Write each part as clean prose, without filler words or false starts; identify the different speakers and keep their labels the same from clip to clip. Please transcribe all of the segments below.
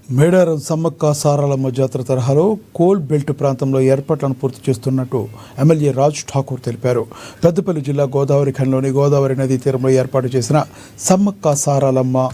Speaker 1: మేడారం సమ్మక్క సారలమ్మ జాతర తరహాలో coal belt ప్రాంతంలో ఏర్పాట్లను పూర్తి చేస్తున్నట్టు ఎమ్మెల్యే రాజ్ ఠాకూర్ తెలిపారు. పెద్దపల్లి జిల్లా గోదావరి ఖండంలోని గోదావరి నదీ తీరంలో ఏర్పాటు చేసిన సమ్మక్క సారలమ్మ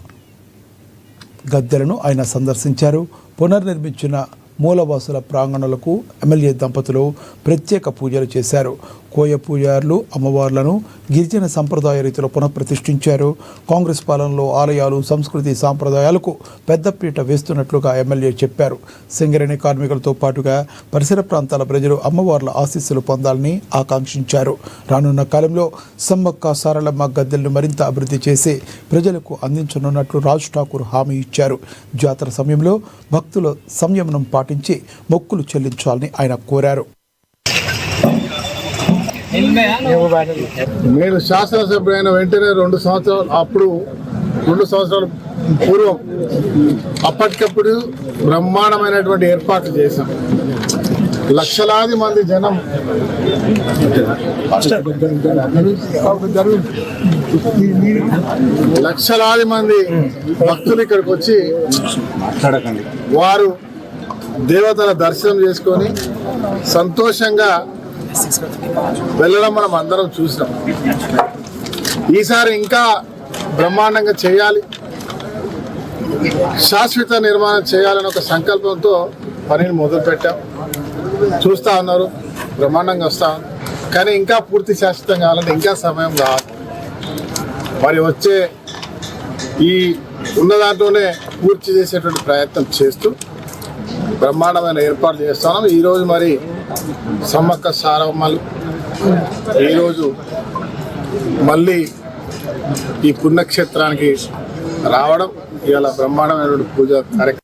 Speaker 1: గద్దెలను ఆయన సందర్శించారు. పునర్నిర్మించిన మూలవాసుల ప్రాంగణాలకు ఎమ్మెల్యే దంపతులు ప్రత్యేక పూజలు చేశారు. కోయ పూజారులు అమ్మవార్లను గిరిజన సంప్రదాయ రీతిలో పునఃప్రతిష్ఠించారు. కాంగ్రెస్ పాలనలో ఆలయాలు, సంస్కృతి సాంప్రదాయాలకు పెద్దపీట వేస్తున్నట్లుగా ఎమ్మెల్యే చెప్పారు. సింగరేణి కార్మికులతో పాటుగా పరిసర ప్రాంతాల ప్రజలు అమ్మవార్ల ఆశీస్సులు పొందాలని ఆకాంక్షించారు. రానున్న కాలంలో సమ్మక్క సారలమ్మ గద్దెలను మరింత అభివృద్ధి చేసి ప్రజలకు అందించనున్నట్లు రాజ్ ఠాకూర్ హామీ ఇచ్చారు. జాతర సమయంలో భక్తుల సంయమనం పాటించి మొక్కులు చెల్లించాలని ఆయన కోరారు.
Speaker 2: నేను శాసనసభ్యుడైన వెంటనే 2 సంవత్సరాల పూర్వం అప్పటికప్పుడు బ్రహ్మాండమైనటువంటి ఏర్పాట్లు చేశాం. లక్షలాది మంది జనం లక్షలాది మంది భక్తులు ఇక్కడికి వచ్చి వారు దేవతల దర్శనం చేసుకొని సంతోషంగా వెళ్ళడం మనం అందరం చూసాం. ఈసారి ఇంకా బ్రహ్మాండంగా చేయాలి, శాశ్వత నిర్మాణం చేయాలని ఒక సంకల్పంతో పనిని మొదలుపెట్టాం. చూస్తూ ఉన్నారు, బ్రహ్మాండంగా వస్తా, కానీ ఇంకా పూర్తి శాశ్వతం కావాలంటే ఇంకా సమయం కావాలి. మరి వచ్చే ఈ ఉన్న దాంట్లోనే పూర్తి చేసేటువంటి ప్రయత్నం చేస్తూ బ్రహ్మాండమైన ఏర్పాట్లు చేస్తున్నాం. ఈరోజు మరి సమ్మక్క సారమ్మలు ఈరోజు మళ్ళీ ఈ పుణ్యక్షేత్రానికి రావడం, ఇవాళ బ్రహ్మాండమైనటువంటి పూజ కార్యక్రమం